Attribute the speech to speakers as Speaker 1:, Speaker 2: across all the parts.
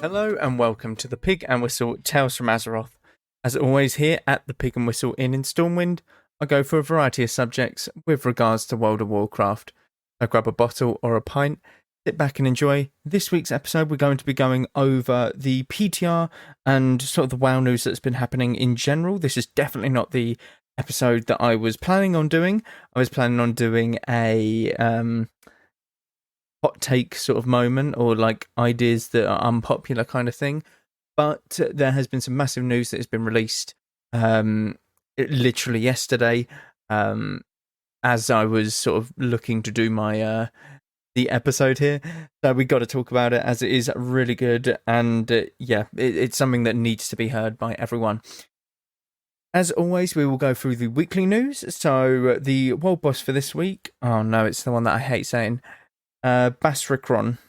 Speaker 1: Hello and welcome to the Pig and Whistle Tales from Azeroth. As always, here at the Pig and Whistle Inn in Stormwind, I go for a variety of subjects with regards to World of Warcraft. I grab a bottle or a pint, sit back and enjoy. This week's episode, we're going to be going over the PTR and sort of the WoW news that's been happening in general. This is definitely not the episode that I was planning on doing. I was planning on doing a hot take sort of moment, or like ideas that are unpopular kind of thing. But there has been some massive news that has been released literally yesterday, as I was sort of looking to do my the episode here. So we got to talk about it, as it is really good, and it's something that needs to be heard by everyone. As always, we will go through the weekly news. So the world boss for this week, oh no, it's the one that I hate saying, Basricron.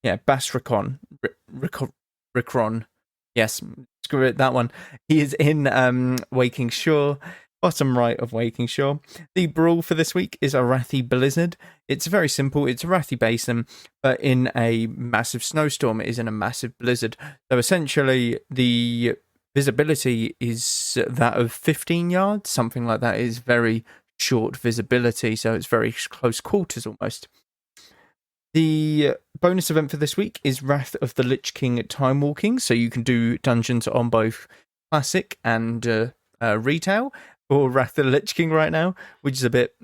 Speaker 1: Yeah, Basricon. Ricron. Yes, screw it, that one. He is in Waking Shore, bottom right of Waking Shore. The brawl for this week is Arathi Blizzard. It's very simple. It's Arathi Basin, but in a massive snowstorm. It is in a massive blizzard. So essentially, the visibility is that of 15 yards, something like that. It is very short visibility, so it's very close quarters almost. The bonus event for this week is Wrath of the Lich King Time Walking, so you can do dungeons on both Classic and Retail for Wrath of the Lich King right now, which is a bit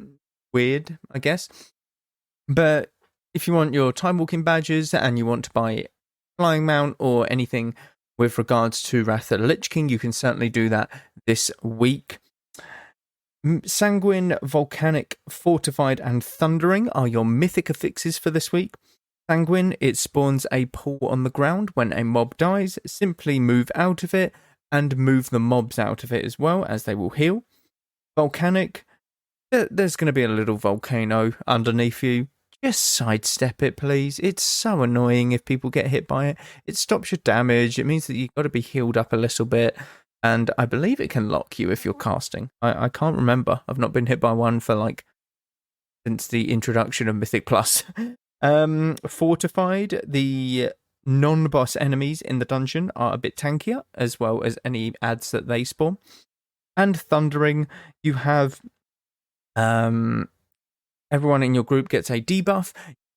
Speaker 1: weird, I guess. But if you want your Time Walking badges and you want to buy Flying Mount or anything with regards to Wrath of the Lich King, you can certainly do that this week. Sanguine, Volcanic, Fortified, and Thundering are your mythic affixes for this week. Sanguine, it spawns a pool on the ground when a mob dies. Simply move out of it and move the mobs out of it as well, as they will heal. Volcanic, there's going to be a little volcano underneath you. Just sidestep it, please. It's so annoying if people get hit by it. It stops your damage. It means that you've got to be healed up a little bit. And I believe it can lock you if you're casting. I can't remember. I've not been hit by one for since the introduction of Mythic Plus. Fortified, the non-boss enemies in the dungeon are a bit tankier, as well as any adds that they spawn. And Thundering, you have everyone in your group gets a debuff,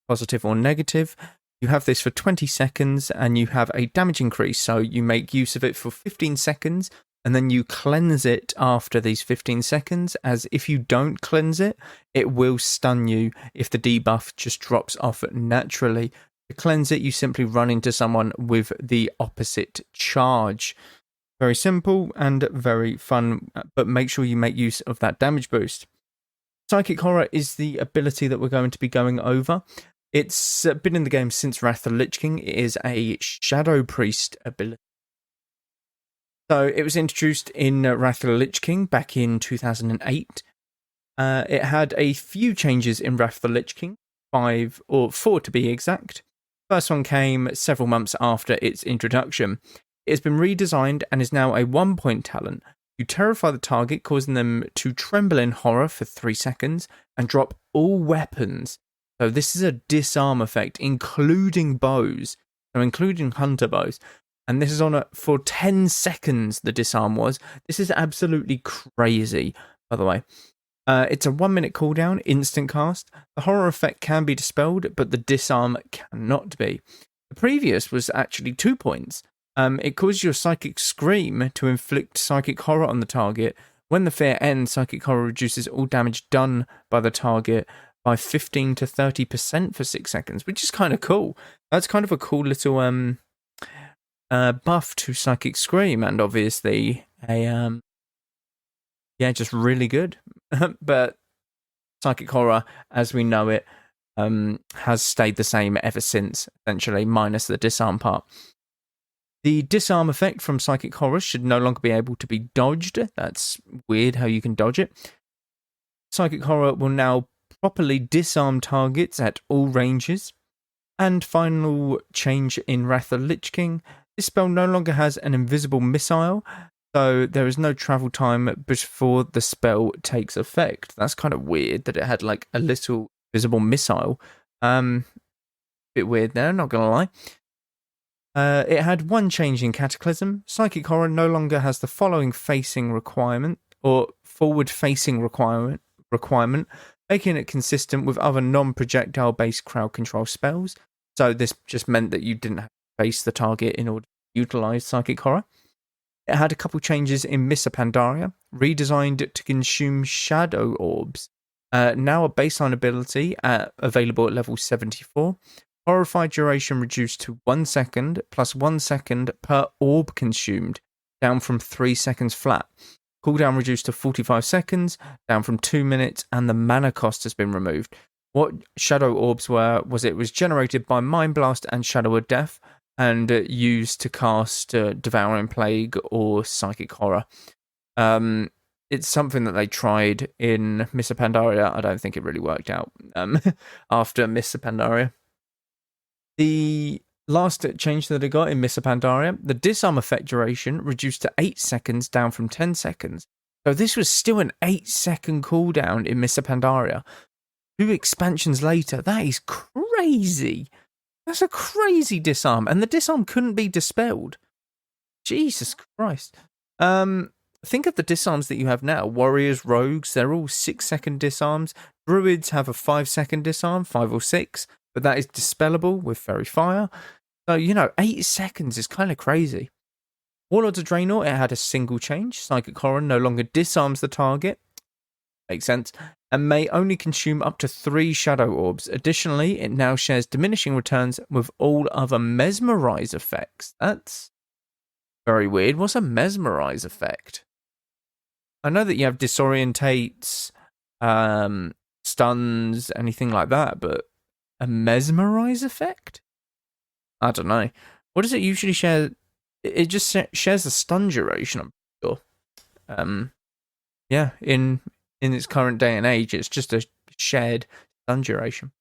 Speaker 1: positive or negative. You have this for 20 seconds and you have a damage increase. So you make use of it for 15 seconds and then you cleanse it after these 15 seconds, as if you don't cleanse it, it will stun you if the debuff just drops off naturally. To cleanse it, you simply run into someone with the opposite charge. Very simple and very fun, but make sure you make use of that damage boost. Psychic Horror is the ability that we're going to be going over. It's been in the game since Wrath of the Lich King. It is a Shadow Priest ability. So it was introduced in Wrath of the Lich King back in 2008. It had a few changes in Wrath of the Lich King, 5 or 4 to be exact. First one came several months after its introduction. It has been redesigned and is now a 1-point talent. You terrify the target, causing them to tremble in horror for 3 seconds and drop all weapons. So this is a disarm effect, including bows, so including hunter bows. And this is on for 10 seconds, the disarm was. This is absolutely crazy, by the way. It's a 1-minute cooldown, instant cast. The horror effect can be dispelled, but the disarm cannot be. The previous was actually 2 points. It causes your psychic scream to inflict psychic horror on the target. When the fear ends, psychic horror reduces all damage done by the target by 15 to 30% for 6 seconds, which is kind of cool. That's kind of a cool little buff to Psychic Scream, and obviously just really good. But Psychic Horror, as we know it, has stayed the same ever since, essentially, minus the disarm part. The disarm effect from Psychic Horror should no longer be able to be dodged. That's weird how you can dodge it. Psychic Horror will now properly disarm targets at all ranges. And final change in Wrath of the Lich King, this spell no longer has an invisible missile, so there is no travel time before the spell takes effect. That's kind of weird that it had a little visible missile. bit weird there, not gonna lie. It had one change in Cataclysm. Psychic Horror no longer has the following facing requirement, or forward-facing requirement, making it consistent with other non-projectile-based crowd control spells. So this just meant that you didn't have to face the target in order to utilize Psychic Horror. It had a couple changes in Mists of Pandaria, redesigned to consume shadow orbs. Now a baseline ability available at level 74. Horrified duration reduced to 1 second, plus 1 second per orb consumed, down from 3 seconds flat. Cooldown reduced to 45 seconds, down from 2 minutes, and the mana cost has been removed. What shadow orbs was it was generated by Mind Blast and Shadow of Death, and used to cast Devouring Plague or Psychic Horror. It's something that they tried in Mists of Pandaria. I don't think it really worked out after Mists of Pandaria. The last change that I got in Mists of Pandaria, the disarm effect duration reduced to 8 seconds, down from 10 seconds. So this was still an 8-second cooldown in Mists of Pandaria. 2 expansions later, that is crazy. That's a crazy disarm, and the disarm couldn't be dispelled. Jesus Christ. Think of the disarms that you have now. Warriors, rogues, they're all 6-second disarms. Druids have a 5-second disarm, 5 or 6. But that is dispellable with Fairy Fire. So, 8 seconds is kind of crazy. Warlords of Draenor, it had a single change. Psychic Horror no longer disarms the target. Makes sense. And may only consume up to 3 shadow orbs. Additionally, it now shares diminishing returns with all other mesmerize effects. That's very weird. What's a mesmerize effect? I know that you have disorientates, stuns, anything like that, but a mesmerize effect? I don't know. What does it usually share? It just shares the stun duration, I'm sure. Yeah, in its current day and age, it's just a shared stun duration.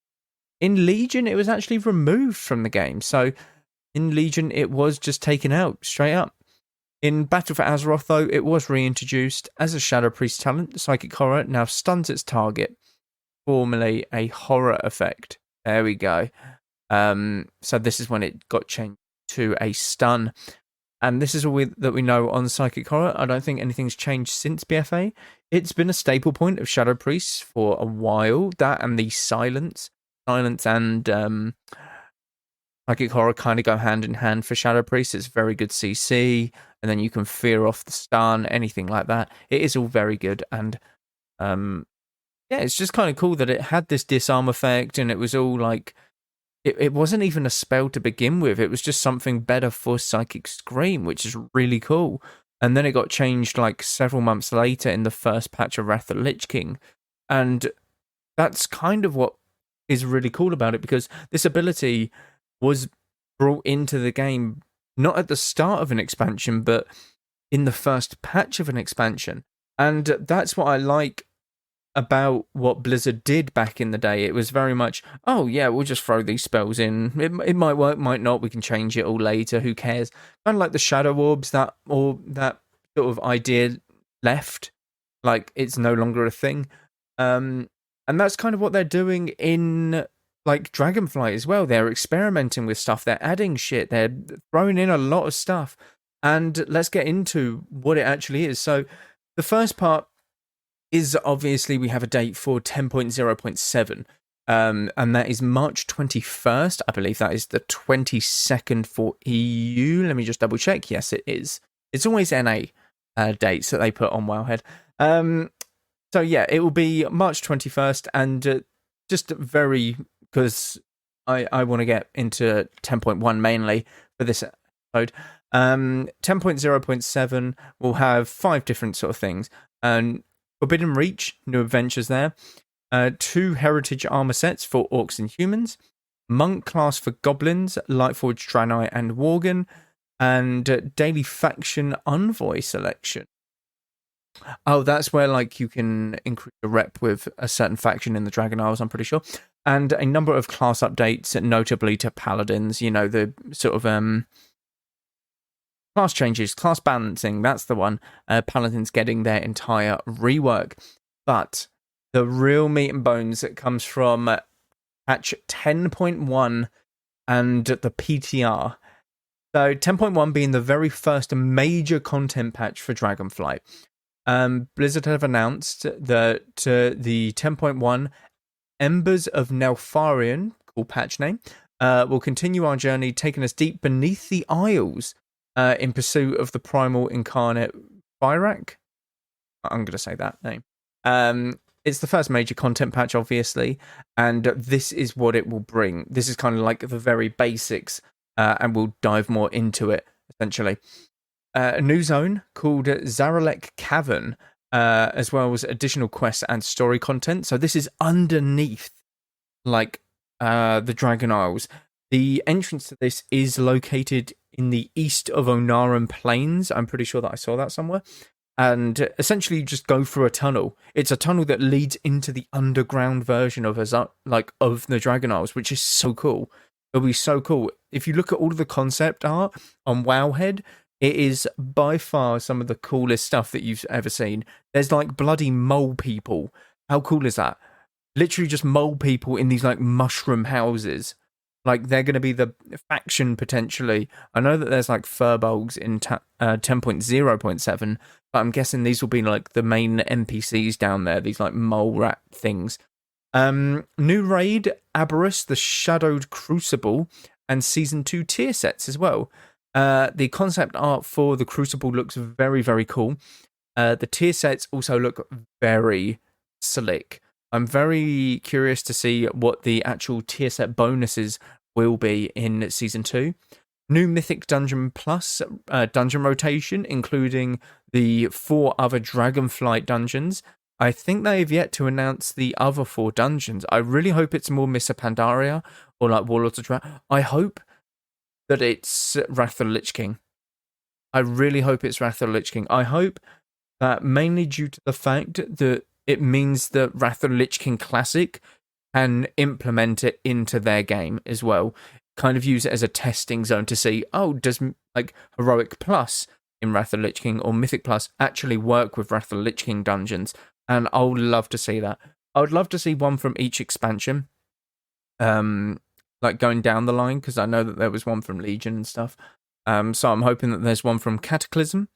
Speaker 1: In Legion, it was actually removed from the game. So in Legion, it was just taken out straight up. In Battle for Azeroth, though, it was reintroduced as a Shadow Priest talent. Psychic Horror now stuns its target, formerly a horror effect. There we go. So this is when it got changed to a stun. And this is all that we know on Psychic Horror. I don't think anything's changed since BFA. It's been a staple point of Shadow Priests for a while. That and the Silence. Silence and Psychic Horror kind of go hand in hand for Shadow Priests. It's very good CC. And then you can fear off the stun, anything like that. It is all very good. And yeah, it's just kind of cool that it had this disarm effect, and it was all like, it wasn't even a spell to begin with. It was just something better for Psychic Scream, which is really cool. And then it got changed like several months later in the first patch of Wrath of the Lich King. And that's kind of what is really cool about it, because this ability was brought into the game not at the start of an expansion, but in the first patch of an expansion. And that's what I like about what Blizzard did back in the day. It was very much, oh yeah, we'll just throw these spells in. It might work, might not. We can change it all later. Who cares? Kind of like the Shadow Orbs, that sort of idea left. Like, it's no longer a thing. And that's kind of what they're doing in like Dragonflight as well. They're experimenting with stuff. They're adding shit. They're throwing in a lot of stuff. And let's get into what it actually is. So the first part is obviously we have a date for 10.0.7, and that is March 21st. I believe that is the 22nd for EU. Let me just double check. Yes, it is. It's always NA dates that they put on Wowhead. So yeah, it will be March 21st, and just very, because I want to get into 10.1 mainly for this episode. 10.0.7 will have 5 different sort of things. Forbidden Reach, new adventures there. 2 heritage armor sets for orcs and humans. Monk class for goblins, Lightforged Draenei and Worgen. And daily faction envoy selection. Oh, that's where like you can increase the rep with a certain faction in the Dragon Isles, I'm pretty sure. And a number of class updates, notably to paladins, the sort of class changes, class balancing, that's the one. Paladins getting their entire rework. But the real meat and bones that comes from patch 10.1 and the PTR. So 10.1 being the very first major content patch for Dragonflight. Blizzard have announced that the 10.1 Embers of Neltharion, cool patch name, will continue our journey, taking us deep beneath the Isles in pursuit of the primal incarnate Fyrakk. I'm going to say that name. It's the first major content patch, obviously, and this is what it will bring. This is kind of like the very basics, and we'll dive more into it, essentially. A new zone called Zaralek Cavern, as well as additional quests and story content. So this is underneath, like, the Dragon Isles. The entrance to this is located in the east of Onaran Plains. I'm pretty sure that I saw that somewhere. And essentially you just go through a tunnel. It's a tunnel that leads into the underground version of of the Dragon Isles, which is so cool. It'll be so cool. If you look at all of the concept art on Wowhead, it is by far some of the coolest stuff that you've ever seen. There's like bloody mole people. How cool is that? Literally just mole people in these like mushroom houses. Like they're going to be the faction potentially. I know that there's like furbolgs in 10.0.7, but I'm guessing these will be like the main NPCs down there. These like mole rat things. New raid, Aberrus, the Shadowed Crucible, and Season 2 tier sets as well. The concept art for the Crucible looks very, very cool. The tier sets also look very slick. I'm very curious to see what the actual tier set bonuses will be in Season 2. New Mythic Dungeon Plus dungeon rotation, including the 4 other Dragonflight dungeons. I think they've yet to announce the other 4 dungeons. I really hope it's more Mists of Pandaria or like Warlords of Draenor. I hope that it's Wrath of the Lich King. I really hope it's Wrath of the Lich King. I hope that mainly due to the fact that it means that Wrath of the Lich King Classic can implement it into their game as well. Kind of use it as a testing zone to see, does like Heroic Plus in Wrath of the Lich King or Mythic Plus actually work with Wrath of the Lich King dungeons? And I would love to see that. I would love to see one from each expansion. Like going down the line, because I know that there was one from Legion and stuff. So I'm hoping that there's one from Cataclysm,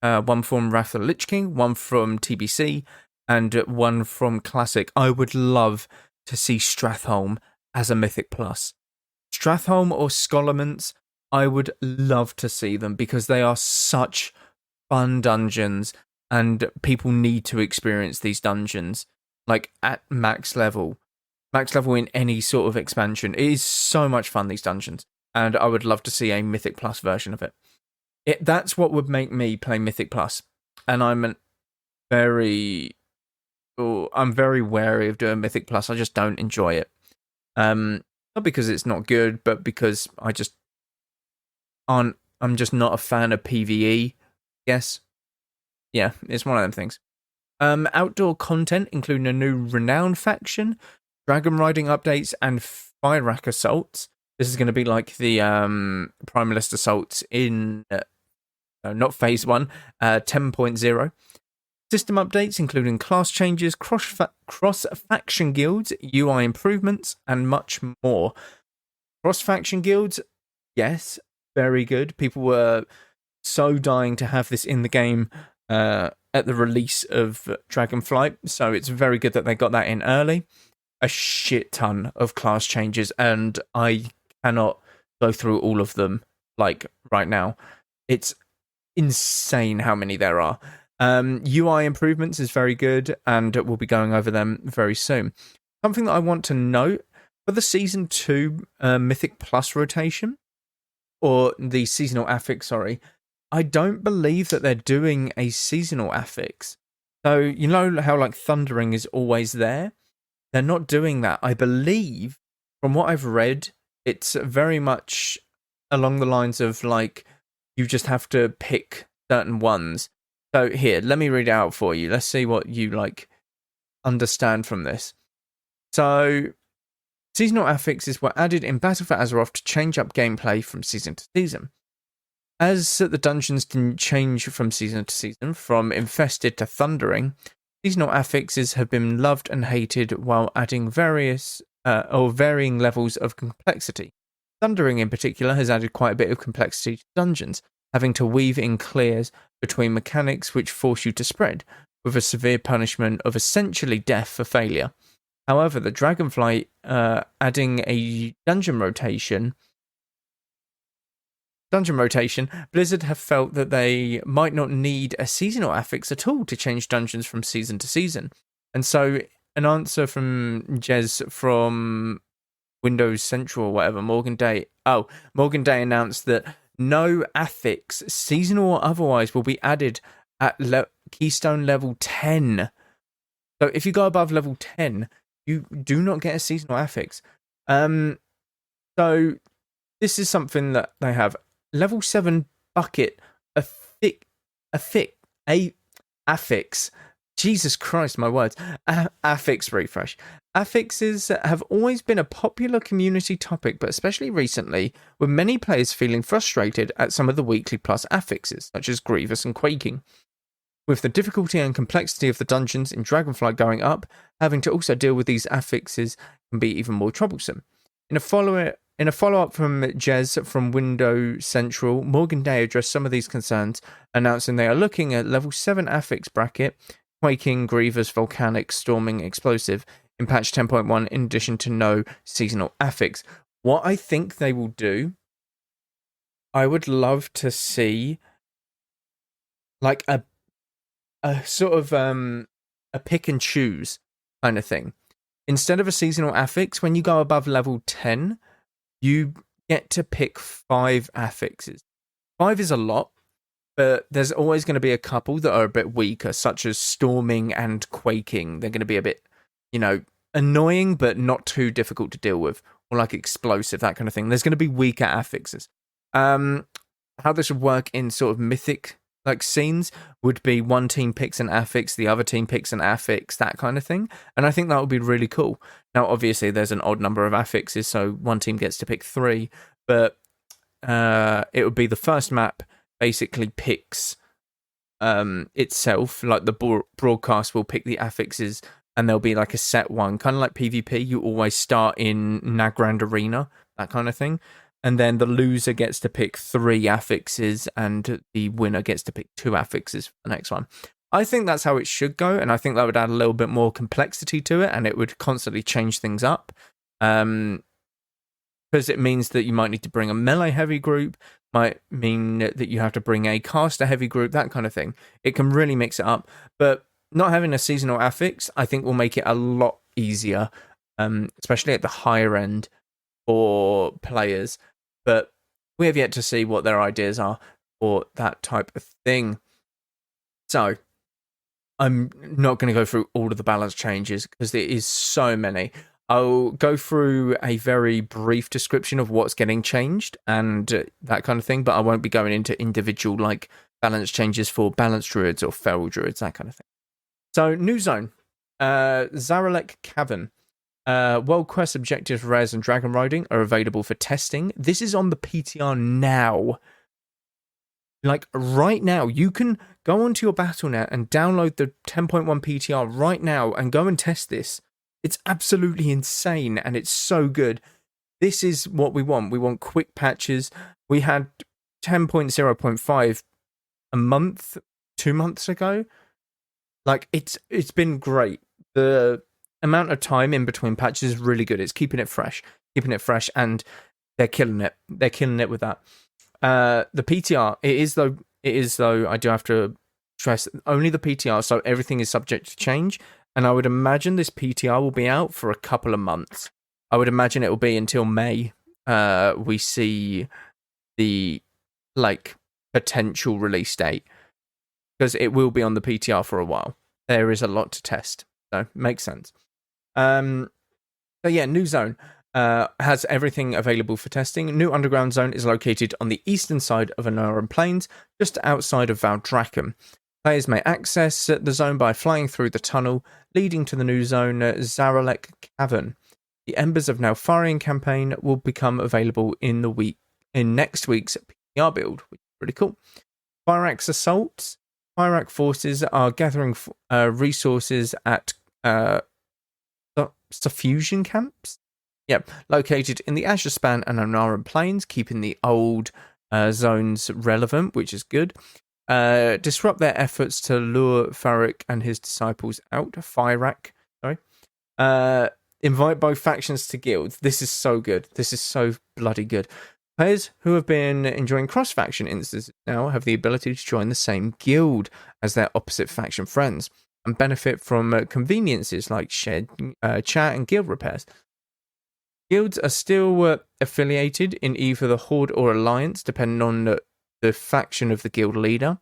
Speaker 1: one from Wrath of the Lich King, one from TBC, and one from Classic. I would love to see Stratholme as a Mythic Plus. Stratholme or Scholarments, I would love to see them because they are such fun dungeons and people need to experience these dungeons like at max level in any sort of expansion. It is so much fun, these dungeons, and I would love to see a Mythic Plus version of it. That's what would make me play Mythic Plus, and I'm very wary of doing Mythic Plus. I just don't enjoy it. Not because it's not good, but because I'm just not a fan of PvE. Yes. Yeah, it's one of them things. Outdoor content, including a new Renown faction, dragon riding updates, and Fyrakk assaults. This is going to be like the Primalist assaults in not Phase 1, 10.0. System updates, including class changes, cross-faction guilds, UI improvements, and much more. Cross-faction guilds, yes, very good. People were so dying to have this in the game at the release of Dragonflight, so it's very good that they got that in early. A shit ton of class changes, and I cannot go through all of them like right now. It's insane how many there are. UI improvements is very good, and we'll be going over them very soon. Something that I want to note for the Season 2 Mythic Plus rotation, or the seasonal affix, sorry, I don't believe that they're doing a seasonal affix. So, you know how like Thundering is always there? They're not doing that. I believe, from what I've read, it's very much along the lines of like, you just have to pick certain ones. So here, let me read it out for you. Let's see what you like understand from this. So, seasonal affixes were added in Battle for Azeroth to change up gameplay from season to season. As the dungeons can change from season to season, from Infested to Thundering, seasonal affixes have been loved and hated while adding various or varying levels of complexity. Thundering in particular has added quite a bit of complexity to dungeons, having to weave in clears between mechanics which force you to spread, with a severe punishment of essentially death for failure. However, the Dragonflight adding a dungeon rotation, Blizzard have felt that they might not need a seasonal affix at all to change dungeons from season to season. And so an answer from Jez from Windows Central or whatever, Morgan Day announced that no affix, seasonal or otherwise, will be added at Keystone level 10. So if you go above level 10, you do not get a seasonal affix. So this is something that they have. Level 7 bucket, affix. Jesus Christ, my words. Affix refresh. Affixes have always been a popular community topic, but especially recently, with many players feeling frustrated at some of the weekly plus affixes, such as Grievous and Quaking. With the difficulty and complexity of the dungeons in Dragonflight going up, having to also deal with these affixes can be even more troublesome. In a follow-up from Jez from Windows Central, Morgan Day addressed some of these concerns, announcing they are looking at level 7 affix bracket, Quaking, Grievous, Volcanic, Storming, Explosive, in patch 10.1, in addition to no seasonal affix. What I think they will do, I would love to see like a sort of a pick and choose kind of thing. Instead of a seasonal affix, when you go above level 10, you get to pick 5 affixes. 5 is a lot, but there's always going to be a couple that are a bit weaker, such as Storming and Quaking. They're going to be a bit, annoying, but not too difficult to deal with, or like Explosive, that kind of thing. There's going to be weaker affixes. How this would work in sort of mythic scenes would be one team picks an affix, the other team picks an affix, that kind of thing. And I think that would be really cool. Now, obviously, there's an odd number of affixes, so one team gets to pick 3, but it would be the first map basically picks itself, like the broadcast will pick the affixes, and there'll be like a set one, kind of like PvP. You always start in Nagrand Arena, that kind of thing. And then the loser gets to pick 3 affixes, and the winner gets to pick 2 affixes for the next one. I think that's how it should go, and I think that would add a little bit more complexity to it, and it would constantly change things up. Because it means that you might need to bring a melee heavy group, might mean that you have to bring a caster heavy group, that kind of thing. It can really mix it up, but not having a seasonal affix, I think, will make it a lot easier, especially at the higher end for players. But we have yet to see what their ideas are for that type of thing. So I'm not going to go through all of the balance changes because there is so many. I'll go through a very brief description of what's getting changed and that kind of thing, but I won't be going into individual balance changes for balanced druids or feral druids, that kind of thing. So, new zone, Zaralek Cavern. World Quest objectives, rares, and dragon riding are available for testing. This is on the PTR now. Right now, you can go onto your Battle.net and download the 10.1 PTR right now and go and test this. It's absolutely insane, and it's so good. This is what we want. We want quick patches. We had 10.0.5 a month, 2 months ago. It's been great. The amount of time in between patches is really good. It's keeping it fresh, and they're killing it. They're killing it with that. The PTR, it is though, I do have to stress, only the PTR, so everything is subject to change, and I would imagine this PTR will be out for a couple of months. I would imagine it will be until May, we see the, potential release date, because it will be on the PTR for a while. There is a lot to test, so makes sense. But yeah, new zone has everything available for testing. New underground zone is located on the eastern side of Anoran Plains, just outside of Valdrakken. Players may access the zone by flying through the tunnel leading to the new zone, Zaralek Cavern. The Embers of Neltharion campaign will become available in next week's PR build, which is pretty cool. Fyrax assaults. Fyrax forces are gathering resources at suffusion camps. Yep, located in the Azure Span and Onaran Plains, keeping the old zones relevant, which is good. Disrupt their efforts to lure Farak and his disciples out. Fyrak, sorry. Invite both factions to guilds. This is so good. This is so bloody good. Players who have been enjoying cross-faction instances now have the ability to join the same guild as their opposite faction friends and benefit from conveniences like shared chat and guild repairs. Guilds are still affiliated in either the Horde or Alliance, depending on the faction of the guild leader.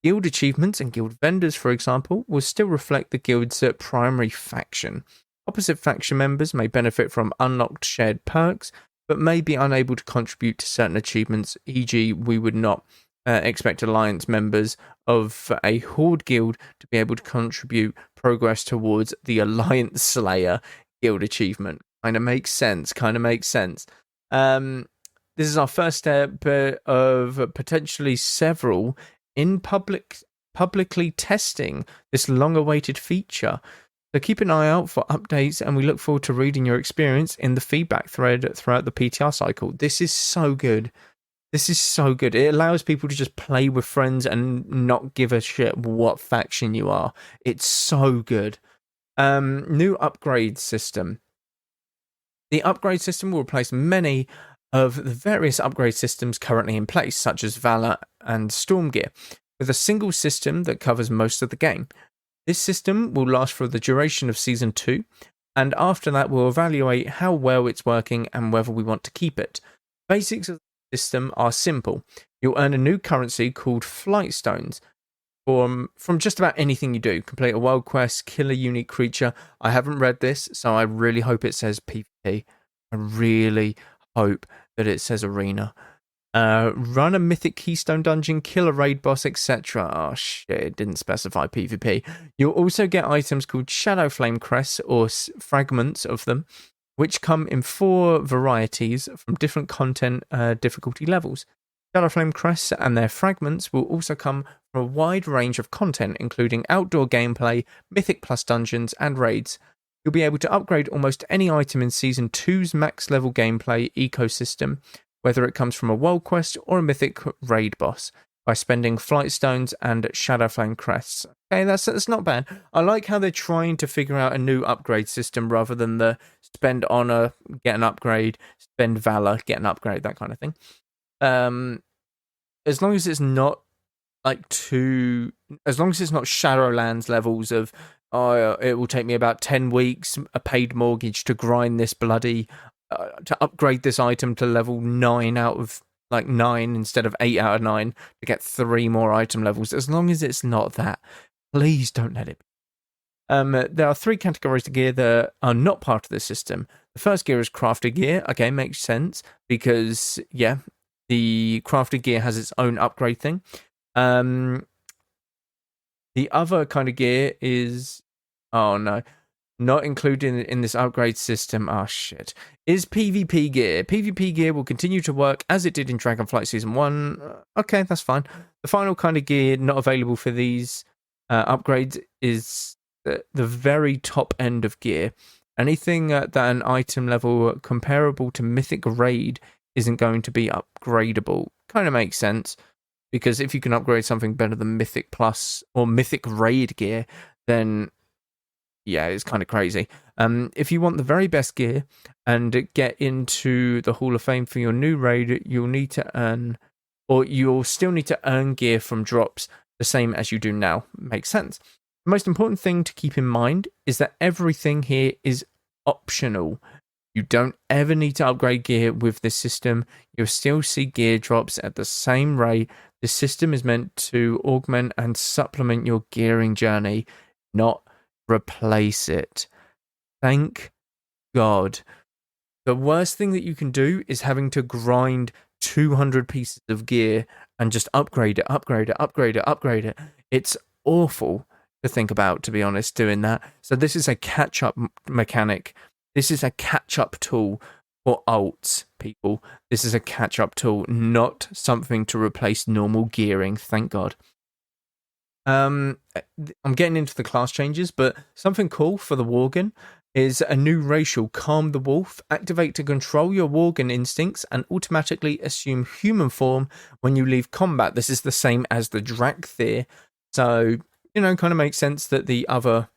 Speaker 1: Guild achievements and guild vendors, for example, will still reflect the guild's primary faction. Opposite faction members may benefit from unlocked shared perks, but may be unable to contribute to certain achievements, e.g. we would not expect Alliance members of a Horde guild to be able to contribute progress towards the Alliance Slayer guild achievement. Kind of makes sense. This is our first step of potentially several in publicly testing this long-awaited feature. So keep an eye out for updates, and we look forward to reading your experience in the feedback thread throughout the PTR cycle. This is so good. It allows people to just play with friends and not give a shit what faction you are. It's so good. New upgrade system. The upgrade system will replace many of the various upgrade systems currently in place, such as Valor and Stormgear, with a single system that covers most of the game. This system will last for the duration of Season 2, and after that we'll evaluate how well it's working and whether we want to keep it. Basics of the system are simple. You'll earn a new currency called Flight Stones from just about anything you do. Complete a world quest, kill a unique creature. I haven't read this, so I really hope it says PvP. I really hope that it says arena. Run a mythic keystone dungeon, kill a raid boss, etc. Oh shit, it didn't specify PvP. You'll also get items called Shadow Flame Crests, or fragments of them, which come in 4 varieties from different content difficulty levels. Shadow Flame Crests and their fragments will also come from a wide range of content, including outdoor gameplay, Mythic Plus dungeons, and raids. You'll be able to upgrade almost any item in Season 2's max level gameplay ecosystem, whether it comes from a world quest or a mythic raid boss, by spending Flight Stones and Shadow Flame Crests. Okay, that's not bad. I like how they're trying to figure out a new upgrade system rather than the spend honor, get an upgrade, spend valor, get an upgrade, that kind of thing. As long as it's not as long as it's not Shadowlands levels of, it will take me about 10 weeks, a paid mortgage to grind this bloody, to upgrade this item to level 9 out of 9 instead of 8 out of 9 to get 3 more item levels. As long as it's not that, please don't let it be. There are 3 categories of gear that are not part of this system. The first gear is crafted gear. Okay, makes sense because, yeah, the crafted gear has its own upgrade thing. The other kind of gear is, oh no, not included in this upgrade system, oh shit, is PvP gear. PvP gear will continue to work as it did in Dragonflight Season 1. Okay, that's fine. The final kind of gear not available for these upgrades is the very top end of gear. Anything that an item level comparable to Mythic Raid isn't going to be upgradable. Kind of makes sense, because if you can upgrade something better than Mythic Plus or Mythic Raid gear, then yeah, it's kind of crazy. If you want the very best gear and get into the Hall of Fame for your new raid, you'll still need to earn gear from drops the same as you do now. Makes sense. The most important thing to keep in mind is that everything here is optional. You don't ever need to upgrade gear with this system. You'll still see gear drops at the same rate. This system is meant to augment and supplement your gearing journey, not replace it. Thank God. The worst thing that you can do is having to grind 200 pieces of gear and just upgrade it. It's awful to think about, to be honest, doing that. So this is a catch-up mechanic. This is a catch-up tool for alts, people. This is a catch-up tool, not something to replace normal gearing, thank God. I'm getting into the class changes, but something cool for the Worgen. is a new racial, Calm the Wolf. Activate to control your Worgen instincts and automatically assume human form when you leave combat. This is the same as the Drakthir. So, kind of makes sense that the other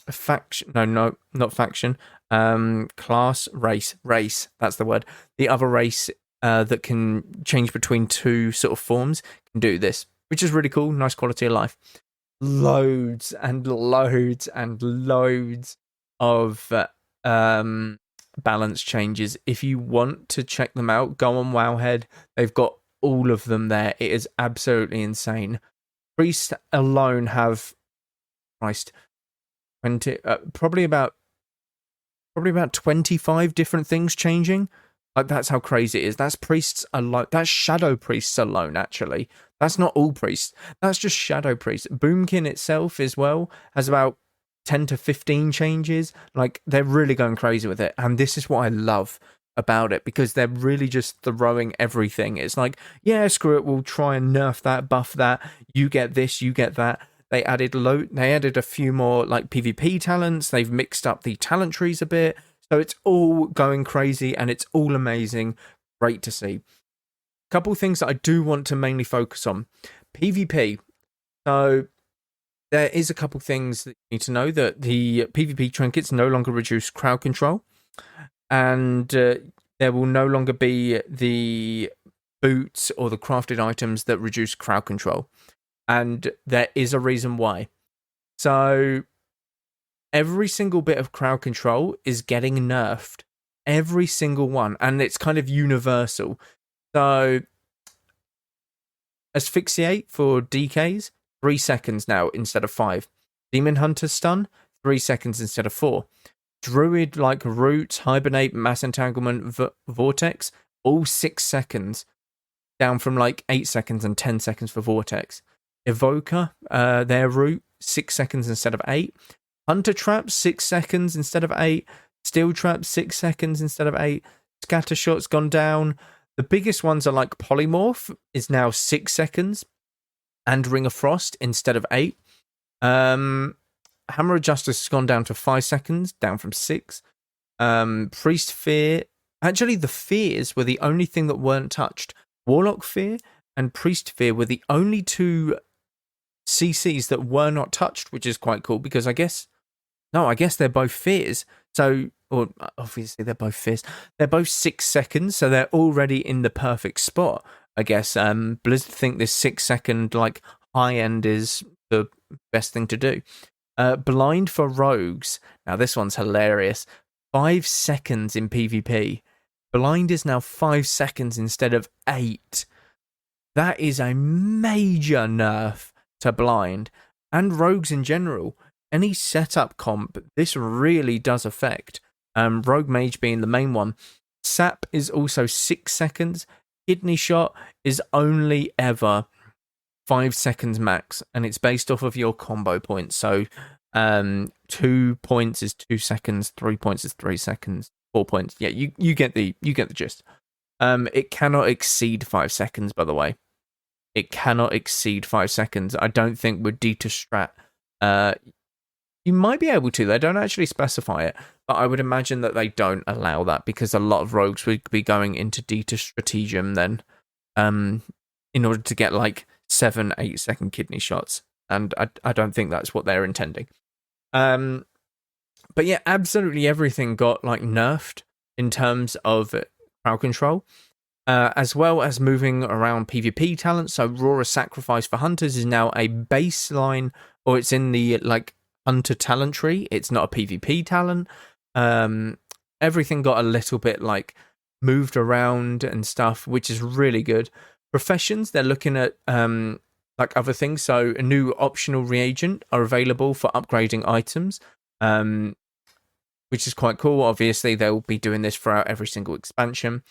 Speaker 1: faction, no, not faction, class, race, that's the word. The other race that can change between two sort of forms can do this, which is really cool. Nice quality of life. Loads and loads and loads of balance changes. If you want to check them out, go on Wowhead. They've got all of them there. It is absolutely insane. Priests alone have Christ 20 probably about 25 different things changing. Like, that's how crazy it is. That's priests alone. That's shadow priests alone, actually. That's not all priests. That's just shadow priests. Boomkin itself as well has about 10 to 15 changes. Like, they're really going crazy with it. And this is what I love about it, because they're really just throwing everything. It's like, yeah, screw it. We'll try and nerf that, buff that. You get this, you get that. They added a few more like PvP talents. They've mixed up the talent trees a bit. So it's all going crazy and it's all amazing. Great to see. Couple things that I do want to mainly focus on. PvP. So there is a couple things that you need to know. That the PvP trinkets no longer reduce crowd control. And there will no longer be the boots or the crafted items that reduce crowd control. And there is a reason why. So every single bit of crowd control is getting nerfed. Every single one. And it's kind of universal. So Asphyxiate for DKs, 3 seconds now instead of 5. Demon Hunter stun, 3 seconds instead of 4. Druid like Root, Hibernate, Mass Entanglement, Vortex, all 6 seconds. Down from like 8 seconds and 10 seconds for Vortex. Evoker, their Root, 6 seconds instead of 8. Hunter Trap, 6 seconds instead of 8. Steel Trap, 6 seconds instead of 8. Scatter Shot's gone down. The biggest ones are like Polymorph is now 6 seconds. And Ring of Frost instead of 8. Hammer of Justice has gone down to 5 seconds, down from 6. Priest Fear. Actually, the Fears were the only thing that weren't touched. Warlock Fear and Priest Fear were the only two CCs that were not touched, which is quite cool, because I guess they're both fears. So, or obviously they're both fears. They're both 6 seconds, so they're already in the perfect spot. I guess Blizzard think this 6 second like high end is the best thing to do. Blind for rogues. Now this one's hilarious. 5 seconds in PvP. Blind is now 5 seconds instead of 8. That is a major nerf to blind and rogues in general. Any setup comp, this really does affect. Rogue Mage being the main one. Sap is also 6 seconds. Kidney Shot is only ever 5 seconds max, and it's based off of your combo points. So 2 points is 2 seconds, 3 points is 3 seconds, 4 points. Yeah, you get the gist. It cannot exceed 5 seconds, by the way. It cannot exceed 5 seconds. I don't think with Dita Strat. You might be able to. They don't actually specify it, but I would imagine that they don't allow that, because a lot of rogues would be going into Dita Stratagem then, in order to get like 7-8 second kidney shots, and I don't think that's what they're intending. But yeah, absolutely everything got like nerfed in terms of crowd control. As well as moving around PvP talent. So Aurora Sacrifice for Hunters is now a baseline, or it's in the like Hunter talent tree. It's not a PvP talent. Everything got a little bit like moved around and stuff, which is really good. Professions, they're looking at like other things. So a new optional reagent are available for upgrading items, which is quite cool. Obviously, they'll be doing this throughout every single expansion.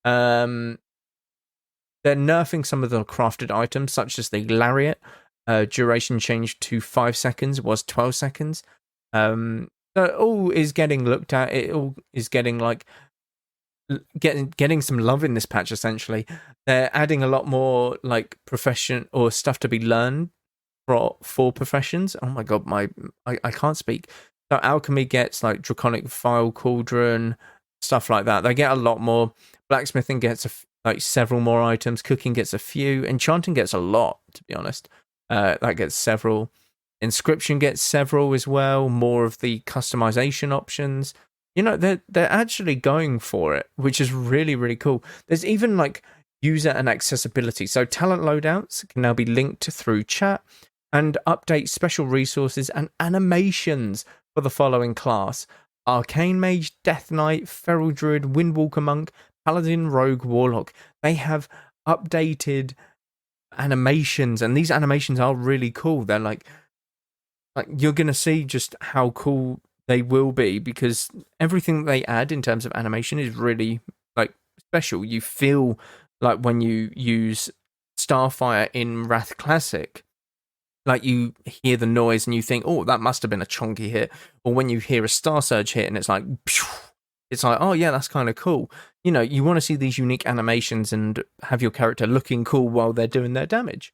Speaker 1: They're nerfing some of the crafted items, such as the lariat. Duration changed to 5 seconds. It was 12 seconds. So it all is getting looked at. It all is getting like getting some love in this patch. Essentially, they're adding a lot more like profession or stuff to be learned for professions. Oh my god, I can't speak. So alchemy gets like draconic file cauldron, stuff like that. They get a lot more. Blacksmithing gets like several more items. Cooking gets a few. Enchanting gets a lot, to be honest. That gets several. Inscription gets several as well. More of the customization options. You know, they're actually going for it, which is really, really cool. There's even like user and accessibility. So talent loadouts can now be linked through chat and update special resources and animations for the following class: Arcane Mage, Death Knight, Feral Druid, Windwalker Monk, Paladin, Rogue, Warlock. They have updated animations, and these animations are really cool. They're like you're gonna see just how cool they will be, because everything they add in terms of animation is really like special. You feel like when you use Starfire in Wrath Classic, like you hear the noise and you think, oh, that must have been a chunky hit. Or when you hear a Star Surge hit and it's like, it's like, oh yeah, that's kind of cool. You know, you want to see these unique animations and have your character looking cool while they're doing their damage.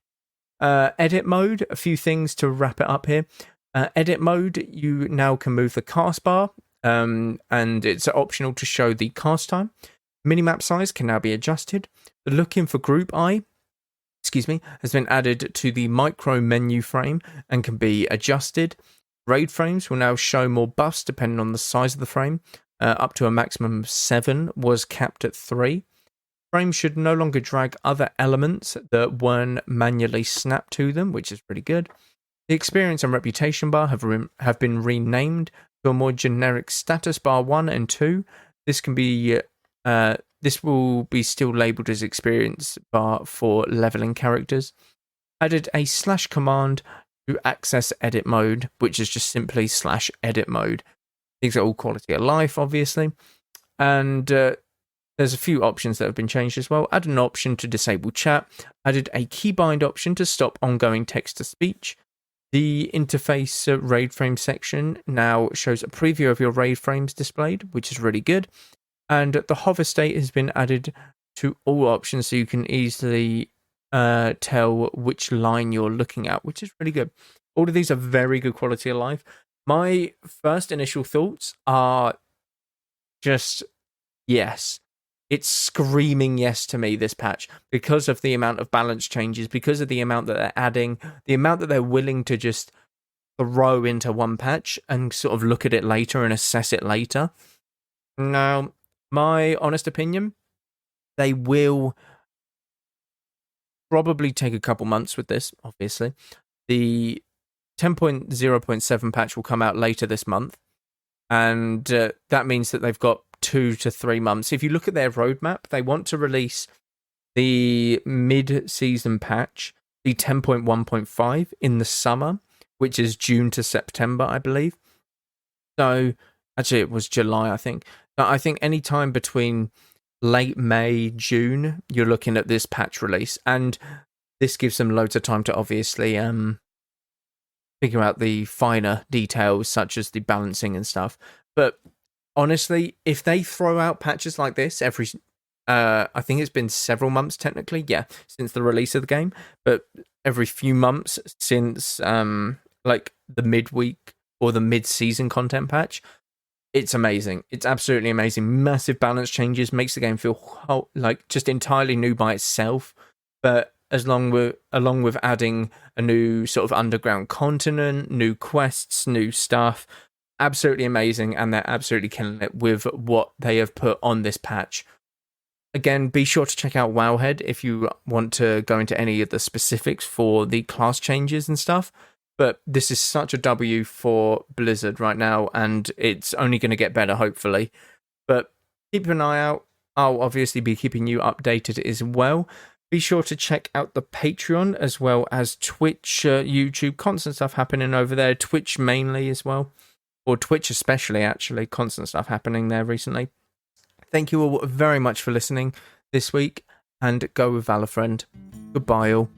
Speaker 1: Edit mode, a few things to wrap it up here. Edit mode, you now can move the cast bar, and it's optional to show the cast time. Minimap size can now be adjusted. The looking for group eye, has been added to the micro menu frame and can be adjusted. Raid frames will now show more buffs depending on the size of the frame. Up to a maximum of 7, was capped at 3. Frames should no longer drag other elements that weren't manually snapped to them, which is pretty good. The experience and reputation bar have been renamed to a more generic status bar 1 and 2. This can be this will be still labelled as experience bar for leveling characters. Added a / command to access edit mode, which is just simply /edit mode. These are all quality of life, obviously. And there's a few options that have been changed as well. Added an option to disable chat. Added a keybind option to stop ongoing text-to-speech. The interface raid frame section now shows a preview of your raid frames displayed, which is really good. And the hover state has been added to all options, so you can easily tell which line you're looking at, which is really good. All of these are very good quality of life. My first initial thoughts are just yes. It's screaming yes to me, this patch, because of the amount of balance changes, because of the amount that they're adding, the amount that they're willing to just throw into one patch and sort of look at it later and assess it later. Now, my honest opinion, they will probably take a couple months with this, obviously. The 10.0.7 patch will come out later this month, and that means that they've got 2 to 3 months. If you look at their roadmap, they want to release the mid-season patch, the 10.1.5, in the summer, which is June to September, I believe. So, actually, it was July, I think. But I think any time between late May, June, you're looking at this patch release, and this gives them loads of time to obviously figure out the finer details, such as the balancing and stuff. But honestly, if they throw out patches like this every, I think it's been several months technically, since the release of the game, but every few months since like the midweek or the mid-season content patch, it's amazing. It's absolutely amazing. Massive balance changes, makes the game feel like just entirely new by itself. But along with adding a new sort of underground continent, new quests, new stuff, absolutely amazing, and they're absolutely killing it with what they have put on this patch. Again, be sure to check out Wowhead if you want to go into any of the specifics for the class changes and stuff. But this is such a W for Blizzard right now, and it's only going to get better, hopefully. But keep an eye out. I'll obviously be keeping you updated as well. Be sure to check out the Patreon as well as Twitch, YouTube, constant stuff happening over there. Twitch mainly as well. Or Twitch especially, actually. Constant stuff happening there recently. Thank you all very much for listening this week, and go with Valor, friend. Goodbye all.